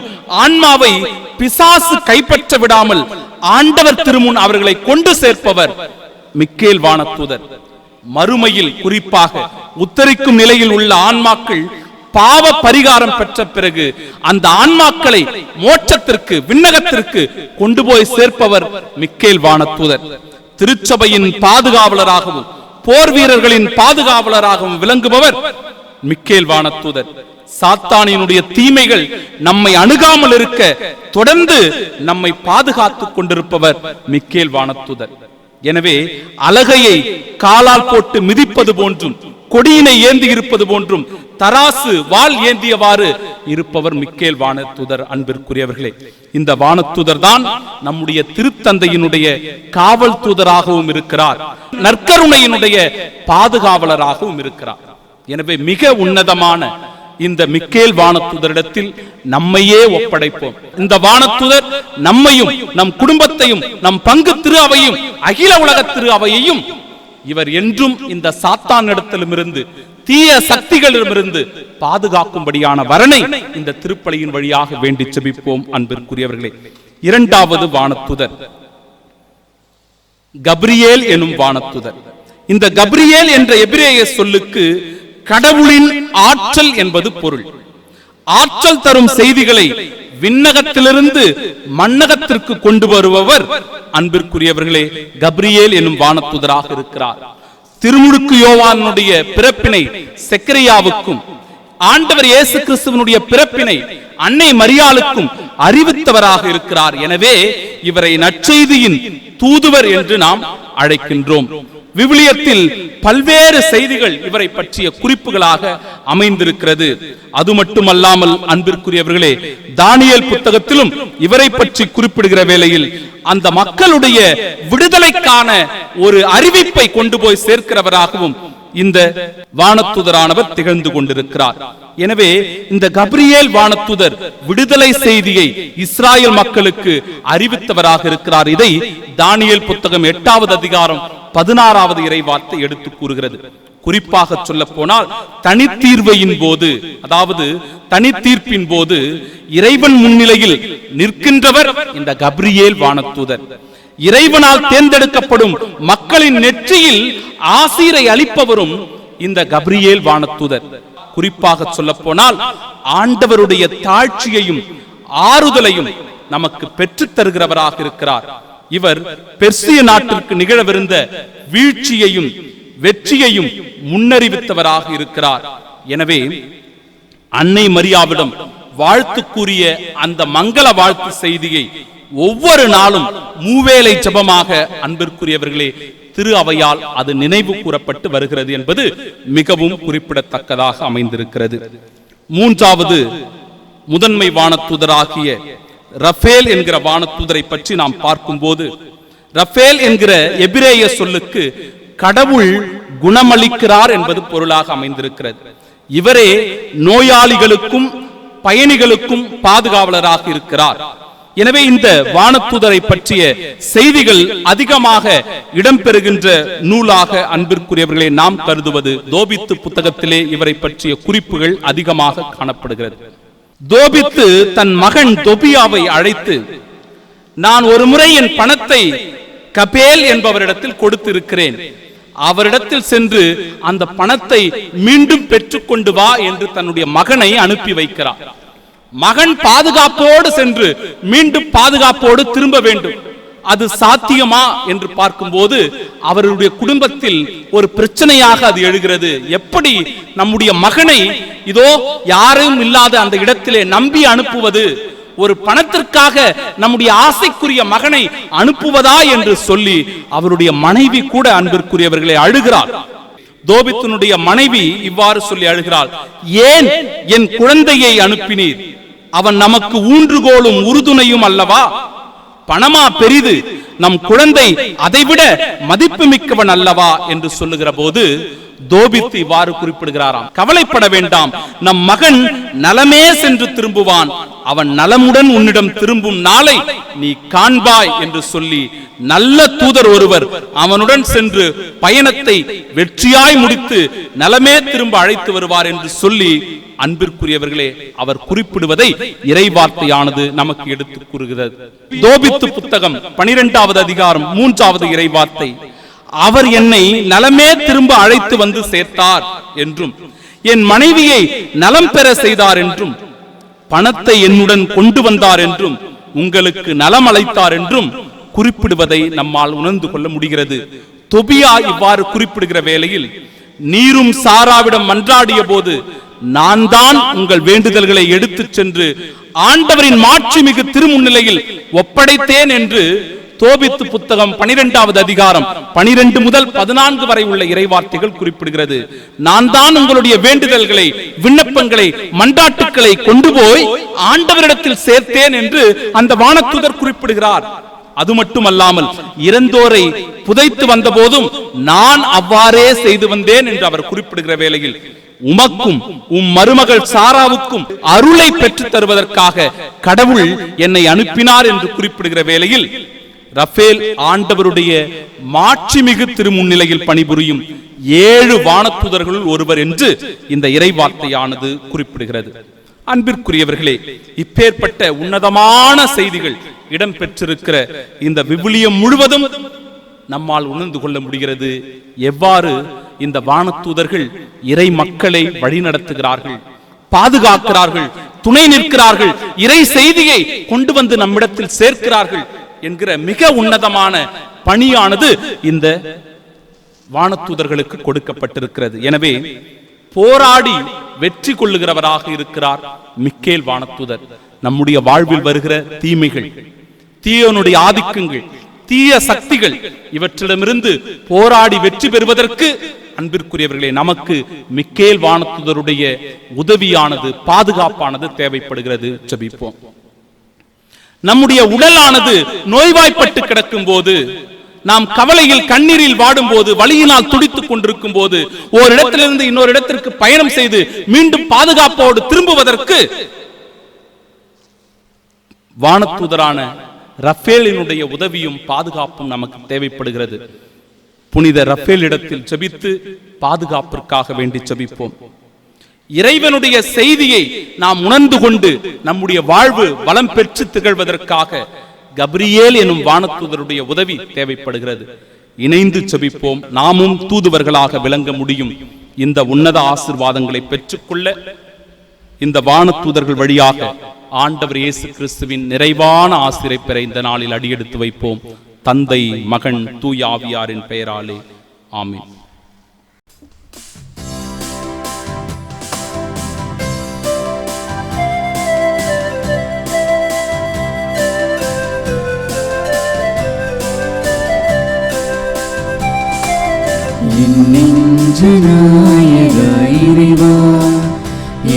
ஆன்மாவை பிசாசு கைப்பற்ற விடாமல் ஆண்டவர் திருமுன் அவர்களை கொண்டு சேர்ப்பவர் மிக்கேல் வானதூதர். மறுமையில் குறிப்பாக உத்தரிக்கும் நிலையில் உள்ள ஆன்மாக்கள் பாவ பரிகாரம் பெற்ற பிறகு அந்த ஆன்மாக்களை மோட்சத்திற்கு, விண்ணகத்திற்கு கொண்டு போய் சேர்ப்பவர் மிக்கேல் வானதூதர். திருச்சபையின் பாதுகாவலராகவும் போர் வீரர்களின் பாதுகாவலராகவும் விளங்குபவர் மிக்கேல் வானதூதர். சாத்தானினுடைய தீமைகள் நம்மை அணுகாமல் இருக்க தொடர்ந்து நம்மை பாதுகாத்துக் கொண்டிருப்பவர் மிக்கேல் வானதூதர். எனவே அலகையை காலால் போட்டு மிதிப்பது போன்றும், கொடியினை ஏந்தி இருப்பது போன்றும், தராசு வாள் ஏந்தியவாறு இருப்பவர் மிக்கேல் வானதூதர். அன்பிற்குரியவர்களே, இந்த வானதூதர் தான் நம்முடைய திருத்தந்தையினுடைய காவல் தூதராகவும் இருக்கிறார், நற்கருணையினுடைய பாதுகாவலராகவும் இருக்கிறார். எனவே மிக உன்னதமான இந்த மிக்கேல் வானதூதரிடத்தில் நம்மையே ஒப்படைப்போம். இந்த வானதூதர் நம்மையும், நம் குடும்பத்தையும், நம் பங்கு திரு அவையும், அகில உலக திரு அவையையும் இவர் என்றும் இந்த சாத்தானிடத்திலுமிருந்து, தீய சக்திகளிடமிருந்து பாதுகாக்கும்படியான வரனை இந்த திருப்பலியின் வழியாக வேண்டி செபிப்போம். அன்பிற்குரியவர்களே, 2வது வானதூதர் கப்ரியேல் எனும் வானதூதர். இந்த கப்ரியேல் என்ற எபிரேய சொல்லுக்கு கடவுளின் ஆற்றல் என்பது பொருள். ஆற்றல் தரும் செய்திகளை விண்ணகத்திலிருந்து மண்ணகத்திற்கு கொண்டு வருபவர் அன்பிற்குரியவர்களே கப்ரியேல் எனும் வானதூதராக இருக்கிறார். திருமுழுக்கு யோவானுடைய பிறப்பினை செக்கரியாவுக்கும், ஆண்டவர் இயேசு கிறிஸ்துவினுடைய பிறப்பினை அன்னை மரியாளுக்கும் அறிவித்தவராக இருக்கிறார். எனவே இவரை நற்செய்தியின் தூதுவர் என்று நாம் அழைக்கின்றோம். விவிலியத்தில் பல்வேறு செய்திகள் இவரை பற்றிய குறிப்புகளாக அமைந்திருக்கிறது. அது மட்டுமல்லாமல் அன்பிற்குரியவர்களே, தானியேல் புத்தகத்திலும் இவரை பற்றி குறிப்பிடுகிற வேளையில் அந்த மக்களுடைய விடுதலைக்கான ஒரு அறிவிப்பை கொண்டு போய் சேர்க்கிறவராகவும் இந்த வானதூதரானவர் திகழ்ந்து கொண்டிருக்கிறார். எனவே இந்த கபிரியேல் வானதூதர் விடுதலை செய்தியை இஸ்ராயல் மக்களுக்கு அறிவித்தவராக இருக்கிறார். இதை தானியேல் புத்தகம் 8வது அதிகாரம் 16வது இறைவார்த்தை எடுத்து கூறுகிறது. குறிப்பாக சொல்ல போனால் தனித்தீர்வையின் போது, அதாவது தனித்தீர்ப்பின் போது இறைவன் முன்னிலையில் நிற்கின்றவர் இந்த கபிரியேல் வானதூதர். இறைவனால் தேர்ந்தெடுக்கப்படும் மக்களின் நெற்றியில் ஆசீரை அளிப்பவரும் இந்த கபிரியேல் வானதூதர். குறிப்பாக சொல்ல போனால் ஆண்டவருடைய தாழ்ச்சியையும் ஆறுதலையும் நமக்கு பெற்றுத் தருகிறவராக இருக்கிறார். இவர் பெர்சிய நாட்டிற்கு நிகழவிருந்த வீழ்ச்சியையும் வெற்றியையும் முன்னறிவித்தவராக இருக்கிறார். எனவே அன்னை மரியாவிடம் வாழ்த்து கூறிய அந்த மங்கள வாழ்த்து செய்தியை ஒவ்வொரு நாளும் மூவேளை ஜெபமாக அன்பிற்குரியவர்களே திரு அவையால் அது நினைவு கூறப்பட்டு வருகிறது என்பது மிகவும் குறிப்பிடத்தக்கதாக அமைந்திருக்கிறது. மூன்றாவது முதன்மை வானதூதராகிய ரஃபேல் என்கிற வானதூதரை பற்றி நாம் பார்க்கும்போது, ரஃபேல் என்கிற எபிரேய சொல்லுக்கு கடவுள் குணமளிக்கிறார் என்பது பொருளாக அமைந்திருக்கிறது. இவரே நோயாளிகளுக்கும் பயணிகளுக்கும் பாதுகாவலராக இருக்கிறார். எனவே இந்த வானதூதரை பற்றிய செய்திகள் அதிகமாக இடம்பெறுகின்ற நூலாக அன்பிற்குரியவர்களே நாம் கருதுவது தோபித்து புத்தகத்திலே இவரை பற்றிய குறிப்புகள் அதிகமாக காணப்படுகிறது. தோபித்து தன் மகன் தொபியாவை அழைத்து, நான் ஒரு முறை என் பணத்தை கபேல் என்பவரிடத்தில் கொடுத்திருக்கிறேன், அவரிடத்தில் சென்று அந்த பணத்தை மீண்டும் பெற்றுக்கொண்டு வா என்று தன்னுடைய மகனை அனுப்பி வைக்கிறார். மகன் பாதுகாப்போடு சென்று மீண்டும் பாதுகாப்போடு திரும்ப வேண்டும். அது சாத்தியமா என்று பார்க்கும்போது அவருடைய குடும்பத்தில் ஒரு பிரச்சனையாக அது எழுகிறது. எப்படி நம்முடைய மகனை இதோ யாரும் இல்லாத அந்த இடத்திலே நம்பி அனுப்புவது, ஒரு பணத்திற்காக நம்முடைய ஆசைக்குரிய மகனை அனுப்புவதா என்று சொல்லி அவருடைய மனைவி கூட அன்பிற்குரியவர்களை அழுகிறார். தோபித்தினுடைய மனைவி இவ்வாறு சொல்லி அழுகிறாள், ஏன் என் குழந்தையை அனுப்பினீர்? அவன் நமக்கு ஊன்றுகோலும் உறுதுணையும் அல்லவா? பணமா பெரிது, நம் குழந்தை அதைவிட மதிப்பு மிக்கவன் அல்லவா என்று சொல்லுகிற போது தோபித்து இவ்வாறு குறிப்பிடுகிறாராம், கவலைப்பட வேண்டாம், நம் மகன் நலமே சென்று திரும்புவான், அவன் நலமுடன் உன்னிடம் திரும்பும் நாளை நீ காண்பாய் என்று சொல்லி நல்ல தூதர் ஒருவர் அவனுடன் சென்று பயணத்தை வெற்றியாய் முடித்து நலமே திரும்ப அழைத்து வருவார் என்று சொல்லி அன்பிற்குரியவர்களே அவர் குறிப்பிடுவதை இறைவார்த்தையானது நமக்கு எடுத்து கூறுகிறது. தோபித்து புத்தகம் 12வது அதிகாரம் 3வது இறைவார்த்தை, அவர் என்னை நலமே திரும்ப அழைத்து வந்து சேர்த்தார் என்றும் என் மனைவியை நலம் பெற செய்தார் என்றும் பணத்தை என்னுடன் கொண்டு வந்தார் என்றும் உங்களுக்கு நலம் அளித்தார் என்றும் குறிப்பிடுவதை நம்மால் உணர்ந்து கொள்ள முடிகிறது. தொபியா இவ்வாறு குறிப்பிடுகிற வேளையில், நீரும் சாராவிடம் மன்றாடிய போது நான் தான் உங்கள் வேண்டுதல்களை எடுத்துச் சென்று ஆண்டவரின் மாட்சிமிகு திருமுன்னிலையில் ஒப்படைத்தேன் என்று தோபித்து புத்தகம் 12வது அதிகாரம் 12 முதல் 14 வரை உள்ள இறைவார்த்தைகள் குறிப்பிடுகிறது. நான் தான் உங்களுடைய வேண்டுதல்களை, விண்ணப்பங்களை, மன்றாட்டுக்களை கொண்டு போய் ஆண்டவரிடத்தில் சேர்த்தேன் என்று அந்த வானதூதர் குறிப்பிடுகிறார். அது மட்டுமல்லாமல் இறந்தோரை புதைத்து வந்த போதும் நான் அவ்வாறே செய்து வந்தேன் என்று அவர் குறிப்பிடுகிற வேளையில், உமக்கும் உம் மருமகள் சாராவுக்கும் அருளை பெற்றுத் தருவதற்காக கடவுள் என்னை அனுப்பினார் என்று குறிப்பிடுகிற வேளையில், ரஃபேல் ஆண்டவருடைய மாட்சிமிகு திருமுன்னிலையில் பணிபுரியும் 7 வானதூதர்களுள் ஒருவர் என்று இந்த இறைவார்த்தையானது குறிப்பிடுகிறது. அன்பிற்குரியவர்களே, இப்பேற்பட்ட உன்னதமான செய்திகள் இடம்பெற்றிருக்கிற இந்த விவிலியம் முழுவதும் நம்மால் உணர்ந்து கொள்ள முடிகிறது. எவ்வாறு இந்த வானதூதர்கள் இறை மக்களை வழிநடத்துகிறார்கள், பாதுகாக்கிறார்கள், துணை நிற்கிறார்கள், இறை செய்தியை கொண்டு வந்து நம்மிடத்தில் சேர்க்கிறார்கள் என்கிற மிக உன்னதமான பணியானது இந்த வானதூதர்களுக்கு கொடுக்கப்பட்டிருக்கிறது. எனவே போராடி வெற்றி கொள்ளுகிறவராக இருக்கிறார் மிக்கேல் வானதூதர். நம்முடைய வாழ்வில் வருகிற தீமைகள், தீயனுடைய ஆதிக்கங்கள், தீய சக்திகள் இவற்றிடமிருந்து போராடி வெற்றி பெறுவதற்கு அன்பிற்குரியவர்களே நமக்கு மிக்கேல் வானதூதருடைய உதவியானது, பாதுகாப்பானது தேவைப்படுகிறது. ஜெபிப்போம். நம்முடைய உடலானது நோய்வாய்ப்பட்டு கிடக்கும் போது நாம் கவலையில் கண்ணீரில் வாடும் போது, வலியினால் துடித்துக் கொண்டிருக்கும் போது, ஓரிடத்திலிருந்து இன்னொரு இடத்திற்கு பயணம் செய்து மீண்டும் பாதுகாப்போடு திரும்புவதற்கு வானதூதரான ரஃபேலினுடைய உதவியும் பாதுகாப்பும் நமக்கு தேவைப்படுகிறது. புனித ரஃபேல் இடத்தில் ஜெபித்து பாதுகாப்பிற்காக வேண்டி ஜெபிப்போம். இறைவனுடைய செய்தியை நாம் உணர்ந்து கொண்டு நம்முடைய வாழ்வு வளம் பெற்று திகழ்வதற்காக கப்ரியேல் எனும் வானதூதருடைய உதவி தேவைப்படுகிறது. இணைந்து ஜெபிப்போம். நாமும் தூதுவர்களாக விளங்க முடியும். இந்த உன்னத ஆசீர்வாதங்களை பெற்றுக்கொள்ள இந்த வானதூதர்கள் வழியாக ஆண்டவர் இயேசு கிறிஸ்துவின் நிறைவான ஆசீரை பெற இந்த நாளில் அடியெடுத்து வைப்போம். தந்தை, மகன், தூய ஆவியாரின் பெயராலே ஆமென். என் நெஞ்ச நாயகா இறைவா,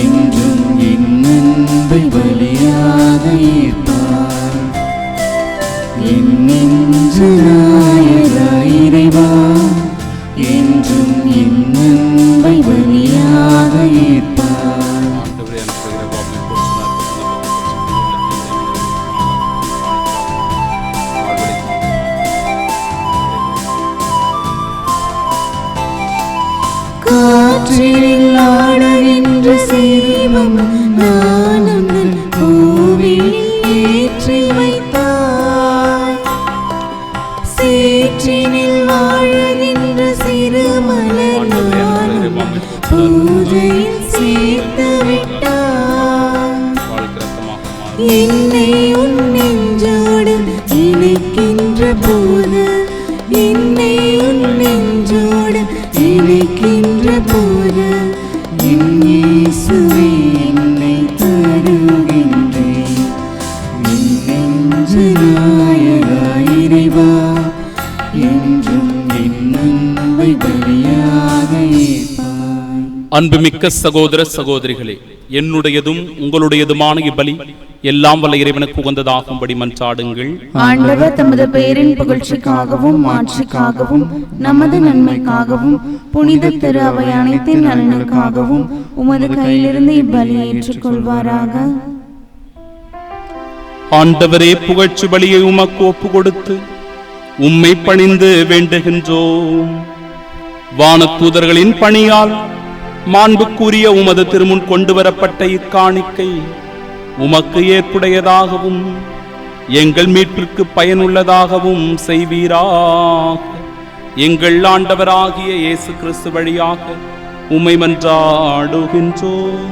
என்றும் என் அன்பை பலியாக ஈர்ப்பார். என் நெஞ்ச நாயகா இறைவா, என்றும் என் அன்பை பலியாக ஈர்ப்பார். காற்றில் ஆடுகின்ற செல்வம் நான் உந்தன் கோவில் ஏற்றி வைத்தாய். சேற்றினில் வாழுகின்ற சிறுமலர் நான் பூஜையில் சேர்த்து விட்டாய். என்னை உன் நெஞ்சோடு இணைக்கின்ற போது, என்னை உன் நெஞ்சோடு இணைக்கின்ற போது, என் இயேசுவே என்னை தருகின்றேன். என் நெஞ்ச நாயகா இறைவா, என்றும் என் அன்பை பலியாக ஏற்பாய். அன்புமிக்க சகோதர சகோதரிகளே, என்னுடையதும் உங்களுடையதுமான இப்பலி எல்லாம் வல்ல இறைவனுக்கு உகந்ததாகும்படி மன்றாடுங்கள். ஆண்டவர் தமது பெயரின் புகழ்ச்சிக்காகவும் மாட்சிக்காகவும் நமது நன்மைக்காகவும் புனித திரு அவை அனைத்தின் நலனுக்காகவும் உமது கையிலிருந்து இப்பலியை ஏற்றுக்கொள்வாராக. ஆண்டவரே, புகழ்ச்சி பலியை உமக்கு ஒப்பு கொடுத்து உம்மை பணிந்து வேண்டுகின்றோம். வானதூதர்களின் பணியால் மாண்புக்குரிய உமது திருமுன் கொண்டு வரப்பட்ட இக்காணிக்கை உமக்கு ஏற்புடையதாகவும் எங்கள் மீட்பிற்கு பயனுள்ளதாகவும் செய்வீராக. எங்கள் ஆண்டவராகிய இயேசு கிறிஸ்து வழியாக உம்மை மன்றாடுகின்றோம்.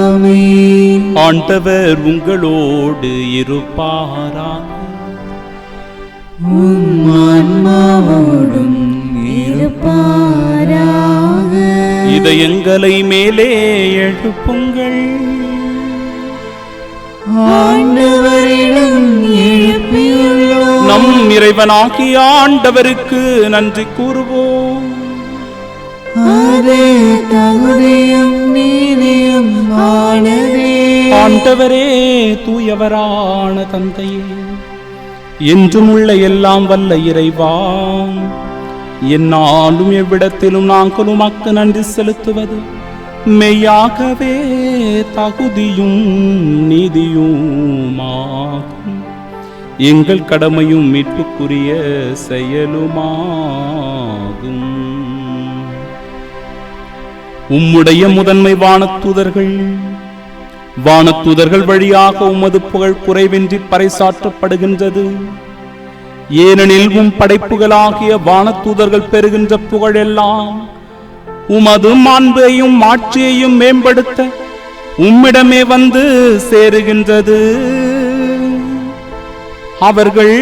ஆமென். ஆண்டவர் உங்களோடு இருப்பாராக. உம் ஆன்மாவோடும் இருப்பாராக. இதயங்களை மேலே எழுப்புங்கள். ஆண்டவரிடம் எழுப்பியுள்ளோம். நம் இறைவனாகிய ஆண்டவருக்கு நன்றி கூறுவோம். அது தகுதியும் நீதியும் ஆனதே. ஆண்டவரே, தூயவரான தந்தையே, என்றும் உள்ள எல்லாம் வல்ல இறைவா, என்னாலும் எவ்விடத்திலும் நாங்கள் உமக்கு நன்றி செலுத்துவது மெய்யாகவே தகுதியும் நீதியுமாகும். எங்கள் கடமையும் மீட்புக்குரிய செயலுமாகும். உம்முடைய முதன்மை வானதூதர்கள் வழியாக உமது புகழ் குறைவின்றி பறைசாற்றப்படுகின்றது. ஏனெனில் உம் படைப்புகளாகிய வானதூதர்கள் பெறுகின்ற புகழ் எல்லாம் உமது மாண்பையும் ஆட்சியையும் மேம்படுத்த உம்மிடமே வந்து சேருகின்றது. அவர்கள்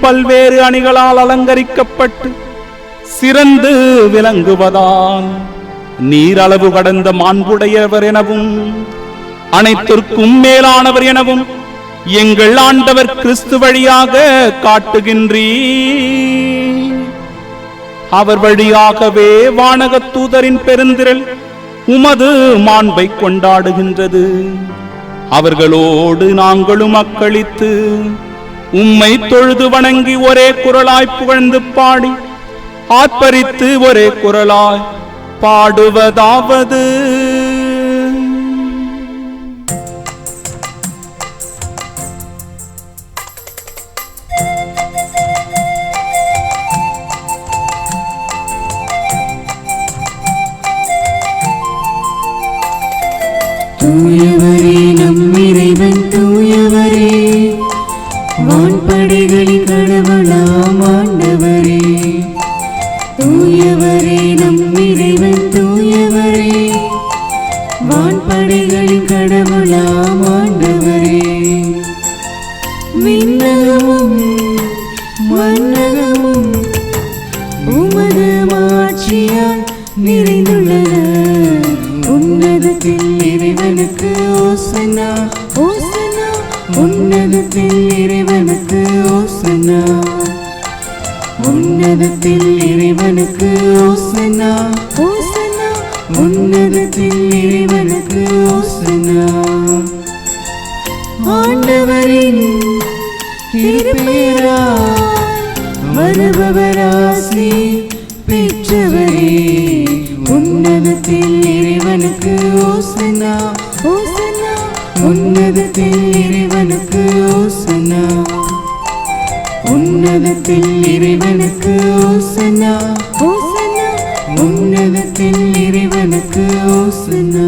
பல்வேறு அணிகளால் அலங்கரிக்கப்பட்டு சிறந்து விளங்குவதால் நீர் அளவு கடந்த மாண்புடையவர் எனவும் அனைத்திற்கும் மேலானவர் எனவும் எங்கள் ஆண்டவர் கிறிஸ்து வழியாக காட்டுகின்றீர். அவர் வழியாகவே வானகத் தூதரின் பெருந்திரள் உமது மாண்பை கொண்டாடுகின்றது. அவர்களோடு நாங்களும் அக்களித்து உம்மை தொழுது வணங்கி ஒரே குரலாய் புகழ்ந்து பாடி ஆர்ப்பரித்து ஒரே குரலாய் பாடுவதாவது. தூயவரே நம் இறைவன் தூயவரே, வான்படைகளின் கடவுளாம் ஆண்டவரே. தூயவரே நம் இறைவன் தூயவரே, வான்படைகளின் கடவுளாம் ஆண்டவரே. விண்ணகமும் மண்ணகமும் உமது மாட்சியால் நிறைந்துள்ளன. உன்னதத்தில் இறைவனுக்கு ஓசன்னா, ஓசன்னா. உன்னதத்தில் இறைவனுக்கு ஓசன்னா, உன்னதத்தில் இறைவனுக்கு ஓசன்னா, ஓசன்னா. உன்னதத்தில் இறைவனுக்கு ஓசன்னா. ஆண்டவரின் திருப்பெயரால் வருபவராசி பெற்றவரே, உன்னதத்தில் இறைவனுக்கு ஓசன்னா, ஓசன்னா. உன்னதத்தில் இறைவனுக்கு ஓசன்னா, உன்னதத்தில் இறைவனுக்கு ஓசன்னா, ஓசன்னா. உன்னதத்தில் இறைவனுக்கு ஓசன்னா.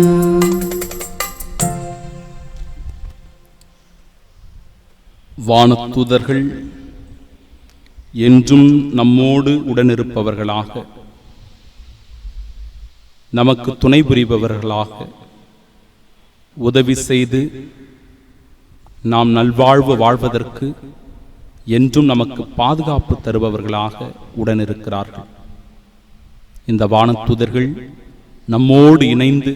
வானதூதர்கள் என்றும் நம்மோடு உடனிருப்பவர்களாக, நமக்கு துணை புரிபவர்களாக, உதவி செய்து நாம் நல்வாழ்வு வாழ்வதற்கு என்றும் நமக்கு பாதுகாப்பு தருபவர்களாக உடனிருக்கிறார்கள். இந்த வானதூதர்கள் நம்மோடு இணைந்து,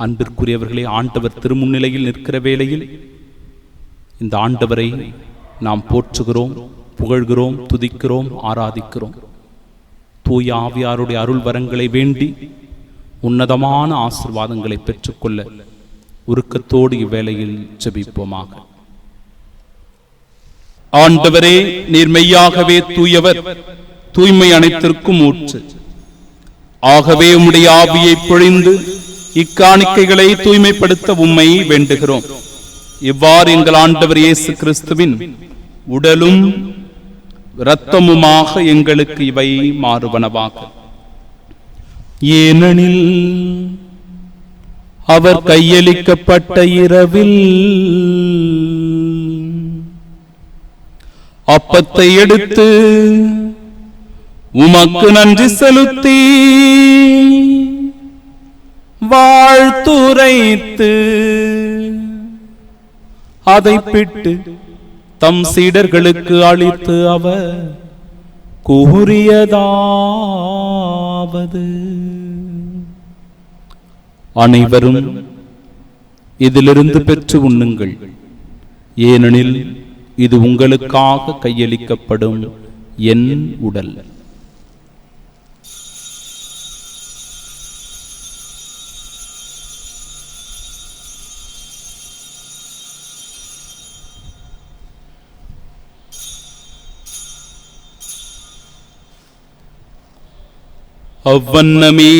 அன்பிற்குரியவர்களே, ஆண்டவர் திருமுன்னிலையில் நிற்கிற வேளையில் இந்த ஆண்டவரை நாம் போற்றுகிறோம், புகழ்கிறோம், துதிக்கிறோம், ஆராதிக்கிறோம். தூய ஆவியாருடைய அருள் வரங்களை வேண்டி உன்னதமான ஆசீர்வாதங்களை பெற்றுக்கொள்ள உருக்கத்தோடு இவ்வேளையில் ஜெபிப்போமாக. ஆண்டவரே, நீர் மெய்யாகவே தூயவர், தூய்மை அனைத்திற்கும் ஊற்று. ஆகவே உம்முடைய ஆவியை பொழிந்து இக்காணிக்கைகளை தூய்மைப்படுத்த உம்மை வேண்டுகிறோம். இவ்வாறு எங்கள் ஆண்டவர் இயேசு கிறிஸ்துவின் உடலும் இரத்தமுமாக எங்களுக்கு இவை மாறுவனவாக. ஏனெனில் அவர் கையளிக்கப்பட்ட இரவில் அப்பத்தை எடுத்து உமக்கு நன்றி செலுத்தி வாழ்த்துரைத்து அதை பிட்டு தம் சீடர்களுக்கு அளித்து அவர் கூறியதாவது: அனைவரும் இதிலிருந்து பெற்று உண்ணுங்கள், ஏனெனில் இது உங்களுக்காக கையளிக்கப்படும் என் உடல். அவ்வண்ணமே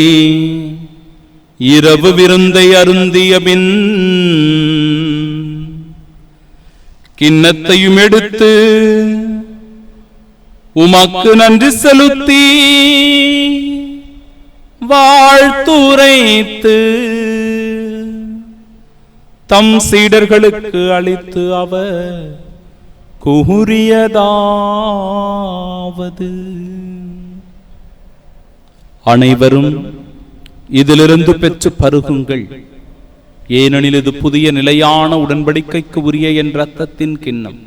இரவு விருந்தை அருந்திய பின் கிண்ணத்தையும் எடுத்து உமக்கு நன்றி செலுத்தி வாழ்த்துரைத்து தம் சீடர்களுக்கு அளித்து அவர் கூறியதாவது: அனைவரும் இதிலிருந்து பெற்று பருகுங்கள், ஏனெனில் இது புதிய நிலையான உடன்படிக்கைக்கு உரிய என் இரத்தத்தின் கிண்ணம்.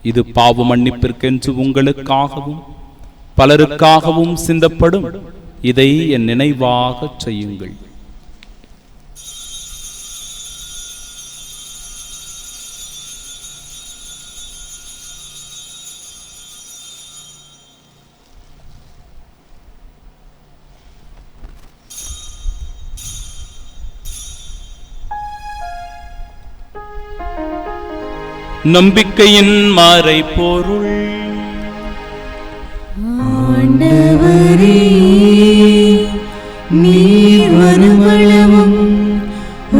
இது பாவ மன்னிப்பிற்கென்று உங்களுக்காகவும் பலருக்காகவும் சிந்தப்படும். இதை என் நினைவாக செய்யுங்கள். நம்பிக்கையின் மறைபொருள். ஆண்டவரே, நீர் வருமளவும்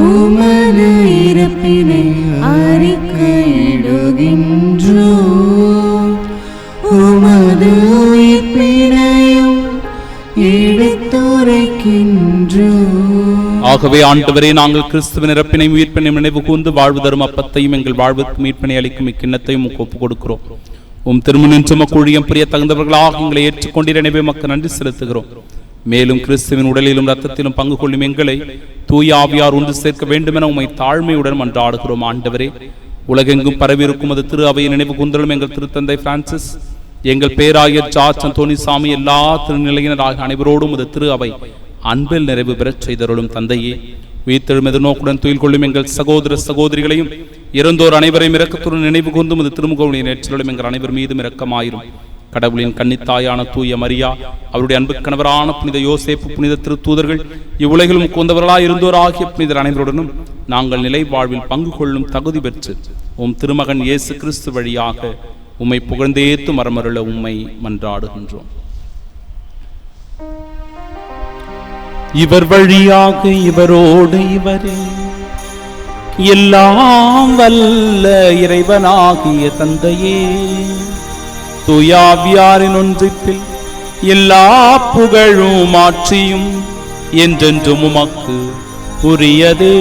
உமது இறப்பினை அறிக்கையிடுகின்றோம், உமது உயிர்ப்பினையும் எடுத்துரைக்கின்றோம். ஆகவே ஆண்டவரே, நாங்கள் கிறிஸ்துவின் இறப்பினையும் உயிர்ப்பினையும் நினைவு கூர்ந்து வாழ்வு தரும் அப்பத்தையும் எங்கள் வாழ்வுக்கு மீட்பினை அளிக்கும் இக்கிண்ணத்தையும் ஒப்புக் கொடுக்கிறோம். உம் திருமுன்னின்று மக்குழியம் பிரிய தகுந்தவர்களாக எங்களை ஏற்றுக்கொண்டீர். எனவே மக்கள் நன்றி செலுத்துகிறோம். மேலும் கிறிஸ்துவின் உடலிலும் இரத்தத்திலும் பங்கு கொள்ளும் எங்களை தூய ஆவியார் ஒன்று சேர்க்க வேண்டும் என உம்மை தாழ்மையுடன் மன்றாடுகிறோம். ஆண்டவரே, உலகெங்கும் பரவியிருக்கும் அது திரு அவையை நினைவு கூர்ந்தலும் எங்கள் திருத்தந்தை பிரான்சிஸ், எங்கள் பேராயர் ஜார்ஜ் அந்தோனிசாமி, எல்லா திருநிலையினராக அனைவரோடும் அது திரு அவை அன்பில் நிறைவு பெறச் செய்தருளும். தந்தையே, உயிர்த்தெழும் எதிர்நோக்குடன் துயில் கொள்ளும் எங்கள் சகோதர சகோதரிகளையும் இறந்தோர் அனைவரையும் இரக்கத்துடன் நினைவு கூர்ந்தும் அது திருமுகவலின் ஏற்றலும் எங்கள் அனைவர் மீதும் இரக்கமாயிரும். கடவுளின் கன்னித்தாயான தூய மரியா, அவருடைய அன்பு கணவரான புனித யோசேப்பு, புனித திருத்தூதர்கள், இவ்வுலகிலும் கொண்டவர்களாய் இருந்தோர் ஆகிய புனிதர் அனைவருடனும் நாங்கள் நிலை வாழ்வில் பங்கு கொள்ளும் தகுதி பெற்று உம் திருமகன் இயேசு கிறிஸ்து வழியாக உம்மை புகழ்ந்தேத்து மரமருள உம்மை மன்றாடுகின்றோம். இவர் வழியாக இவரோடு இவரே எல்லாம் வல்ல இறைவனாகிய தந்தையே, தூயாவியாரின் ஒன்றிப்பில் எல்லா புகழும் ஆட்சியும் என்றென்றும் உமக்கு உரியதே.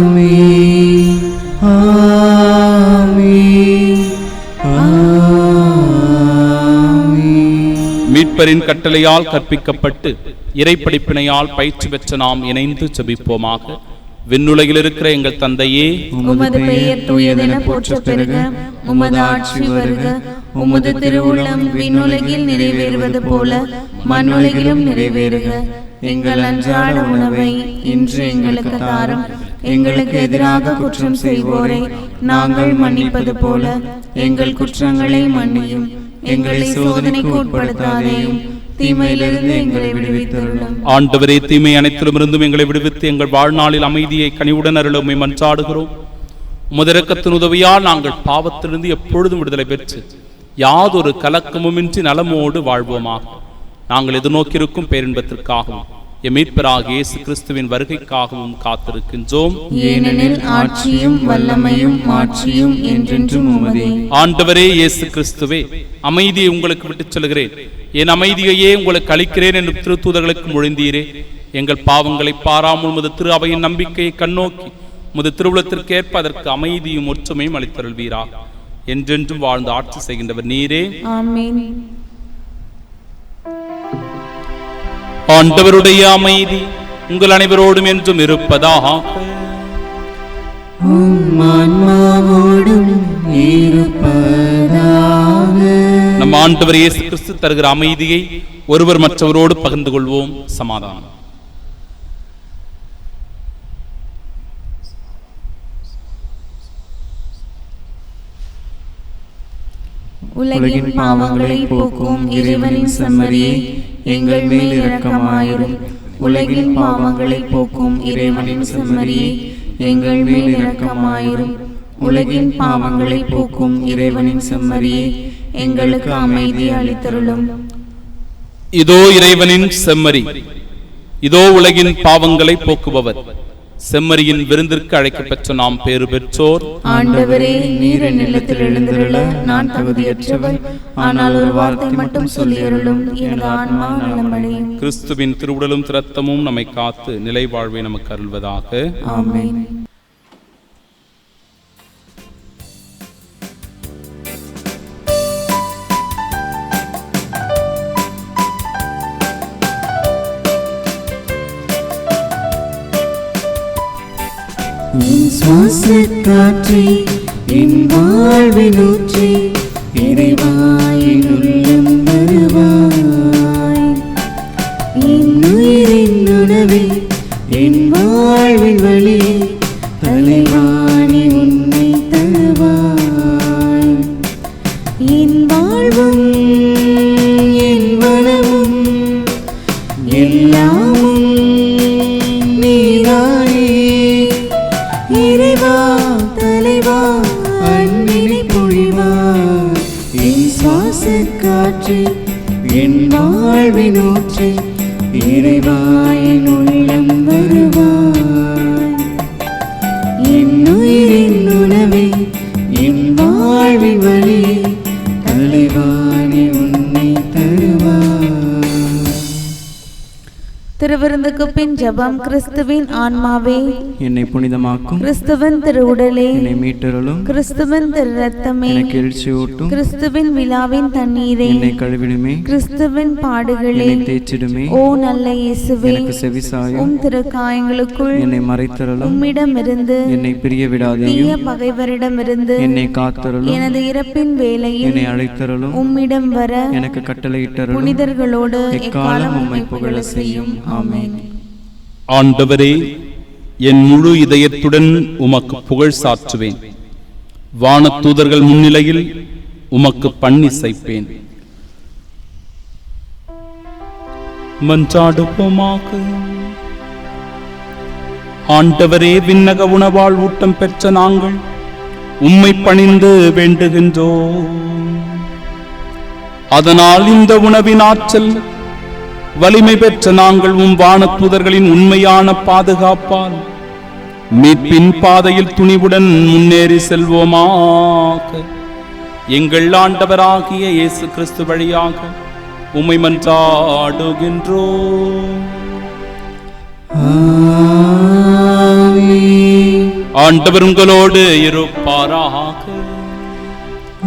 ஆமென், ஆமென், ஆமென். மீட்பரின் கட்டளையால் கற்பிக்கப்பட்டு இறைப்படிப்பினையால் பயிற்சி பெற்ற நாம் இணைந்து ஜெபிப்போமாக. விண்ணுலகில் இருக்கிற எங்கள் தந்தையே, உமது பெயர் தூயதென போற்றப் பெறுக, உமது ஆட்சி வருக, உமது திருவுள்ளம் விண்ணுலகில் நிறைவேறுவது போல மண்ணுலகிலும் நிறைவேறுக. எங்கள் அன்றாட உணவை இன்று எங்களுக்கு தாரும். எங்களுக்கு எதிராக குற்றம் செய்வோரை நாங்கள் மன்னிப்பது போல எங்கள் குற்றங்களை மன்னியும். எங்களை சோதனைக்கு உட்படுத்தாதேயும், தீமையிலிருந்து எங்களை விடுவித்தருளும். ஆண்டவரே, தீமை அனைத்திலும் இருந்தும் எங்களை விடுவித்து எங்கள் வாழ்நாளில் அமைதியை கனிவுடன் அருள உம்மை மன்றாடுகிறோம். உமது இரக்கத்தின் உதவியால் நாங்கள் பாவத்திலிருந்து எப்பொழுதும் விடுதலை பெற்று யாதொரு கலக்கமுமின்றி நலமோடு வாழ்வோமாக. நாங்கள் எதிர்நோக்கியிருக்கும் பேரின்பத்திற்காகவும் எம் மீட்பராகிய இயேசு கிறிஸ்துவின் வருகைக்காகவும் காத்திருக்கின்றோம். ஏனெனில் ஆட்சியும் வல்லமையும் மாட்சியும் என்றென்றும் உமதே. ஆண்டவரே இயேசு கிறிஸ்துவே, அமைதியை உங்களுக்கு விட்டுச் செல்கிறேன், என் அமைதியையே உங்களுக்கு அளிக்கிறேன் என்று திருத்தூதர்களுக்கு மொழிந்தீரே. எங்கள் பாவங்களை பாராமல் உமது திரு அவையின் நம்பிக்கையை கண்ணோக்கி உமது திருவுளத்திற்கேற்ப அதற்கு அமைதியும் ஒற்றுமையும் அளித்தருள்வீராக. என்றென்றும் வாழ்ந்து ஆட்சி செய்கின்றவர் நீரே. ஆமென். ஆண்டவருடைய அமைதி உங்கள் அனைவரோடும் என்றும் இருப்பதாக. ஆன்மாவோடும் இருப்பதாக. நம் ஆண்டவர் இயேசு கிறிஸ்து தருகிற அமைதியை ஒருவர் மற்றவரோடு பகிர்ந்து கொள்வோம். சமாதானம். உலகின் பாவங்களை போக்கும் இறைவனின் செம்மறியே, எங்கள் மேல் இரக்கமாயிரும். உலகின் பாவங்களை போக்கும் இறைவனின் செம்மறியே, எங்கள் மேல் இரக்கமாயிரும். உலகின் பாவங்களை போக்கும் இறைவனின் செம்மறியே, எங்களுக்கு அமைதி அளித்தருளும். இதோ இறைவனின் செம்மறி, இதோ உலகின் பாவங்களை போக்குபவர். செம்மறியின் விருந்திற்கு அழைக்கப்பெற்ற நாம் பேறு பெற்றோர். ஆண்டவரே, நீர் என் இல்லத்தில் எழுந்திருள நான் தகுதியற்றவள். ஆனால் ஒரு வார்த்தை மட்டும் சொல்லியருளும், எனது ஆன்மா நலமடையும். கிறிஸ்துவின் திருவுடலும் இரத்தமும் நம்மை காத்து நிலை வாழ்வை நமக்கு அருள்வதாக. ஆமென். என் சுவாசக் காற்றே, என் வாழ்வின் ஊற்றே, இறைவா என் உள்ளம் வருவாய். என் உயிரின் உணவே, என் வாழ்வின் வழியே, தலைவா நீ உன்னை தருவாய். என் வாழ்வும் என் வளமும் எல்லாமும் நீதானே. ஊற்றி என் வாழ்வின் ஊற்றி இறைவா என் உள்ளம் வருவாய். என் உயிரின் உணவே என் வாழ்வின் வழியே தலைவாணி உன்னை தருவாய். திருவிருந்துக்கு பின் ஜெபம். கிறிஸ்துவின் ஆன்மாவே என்னை புனிதமாக்கும், கிறிஸ்துவின் திரு உடலே என்னை மீட்டருளும், கிறிஸ்துவின் திரு ரத்தமே எனக்கு எழுச்சியூட்டும், கிறிஸ்துவின் விழாவின் தண்ணீரே என்னை கழுவிடுமே, கிறிஸ்துவின் பாடுகளே என்னை தேய்ச்சிடுமே, ஓ நல்ல இயேசுவே எனக்கு செவிசாயும், உம் திரு காயங்களுக்குள் என்னை மறைத்தருளும், உம்மிடமிருந்து என்னை பிரிய தீய விடாதேயும், பகைவரிடமிருந்து என்னை காத்தருளும், எனது இறப்பின் வேளையில் என்னை அழைத்தருளும், உம்மிடம் வர எனக்கு கட்டளையிட்டருளும், புனிதர்களோடு எக்காலம் உம்மை புகழ செய்யும். ஆமென். ஆண்டவரே, என் முழு இதயத்துடன் உமக்கு புகழ் சாற்றுவேன். வானதூதர்கள் முன்னிலையில் உமக்கு பன்னிசைப்பேன். மன்றாடுவோமாக. ஆண்டவரே, விண்ணக உணவால் ஊட்டம் பெற்ற நாங்கள் உம்மை பணிந்து வேண்டுகின்றோம். அதனால் இந்த உணவின் ஆற்றல் வலிமை பெற்ற நாங்கள் உம் வானதூதர்களின் உண்மையான பாதுகாப்பால் மீட்பின் பாதையில் துணிவுடன் முன்னேறி செல்வோமாக. எங்கள் ஆண்டவராகிய இயேசு கிறிஸ்து வழியாக உம்மை மன்றாடுகின்றோம். ஆண்டவர் உங்களோடு இருப்பாராக.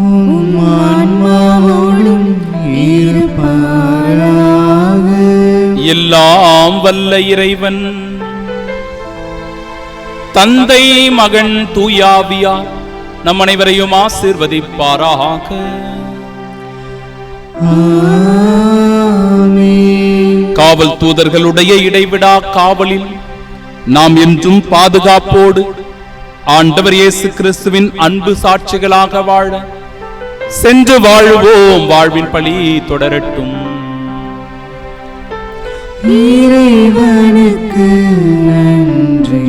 உம் ஆன்மாவோடும் இருப்பாராக. எல்லாம் வல்ல இறைவன் தந்தை, மகன், தூயாவியார் நம் அனைவரையும் ஆசீர்வதிப்பாராக. ஆமென். காவல் தூதர்களுடைய இடைவிடா காவலில் நாம் என்றும் பாதுகாப்போடு ஆண்டவர் இயேசு கிறிஸ்துவின் அன்பு சாட்சிகளாக வாழ சென்று வாழ்வோம். வாழ்வின் பழி தொடரட்டும். இறைவனுக்கு நன்றி.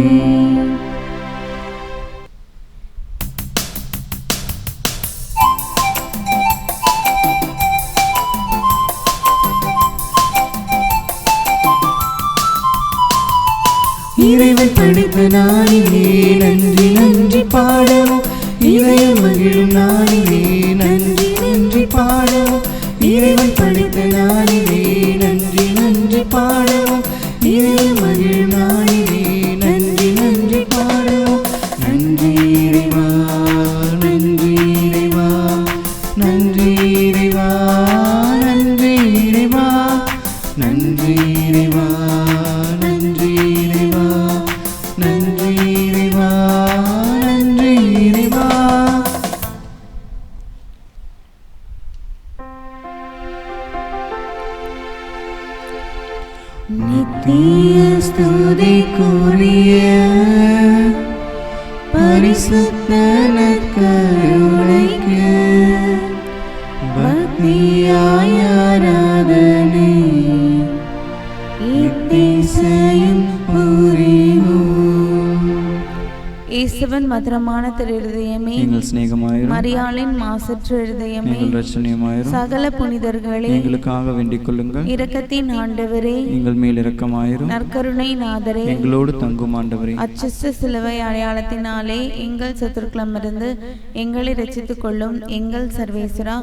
இறைவன் படைத்த நாளிலே நன்றி நன்றி பாடவும், இறைவன் மகிழும் நாளிலே நன்றி நன்றி பாடவும், இறைவன் படைத்த நாளிலே நன்றி நன்றி பாடவும், இறைவன் மகிழும் நாளிலே நன்றி நன்றி பாடவும். நன்றி இறைவா, நன்றி இறைவா, நன்றி இறைவா, நன்றி இறைவா, நன்றி இறைவா, நன்றி இறைவா, நன்றி இறைவா, நன்றி இறைவா. நித்திய ஸ்துதிக்குரிய பரிசுத்த நற்கருணைக்கு பக்தியாய் ஆராதனை இத்திசையும் புரிவோம். இயேசுவின் மதுரமான திரு இருதயமே, எங்கள் சிநேகமாயிரும், மரியாளின் மாசற்ற இருதயமே, எங்கள் இரட்சணியமாயிரும், சகல புனிதர்களே, எங்களுக்காக வேண்டிக் கொள்ளுங்கள். இரக்கத்தின் ஆண்டவரே, எங்கள் மேல் இரக்கமாயிரும், நற்கருணை நாதரே, எங்களோடு தங்கும் ஆண்டவரே, அச்சிஷ்ட சிலுவை அடையாளத்தினாலே எங்கள் சத்துருக்களிடமிருந்து எங்களை ரட்சித்துக் கொள்ளும் எங்கள் சர்வேஸ்வரா,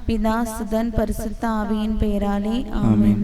பிதா, சுதன், பரிசுத்த ஆவியின் பெயராலே ஆமென்.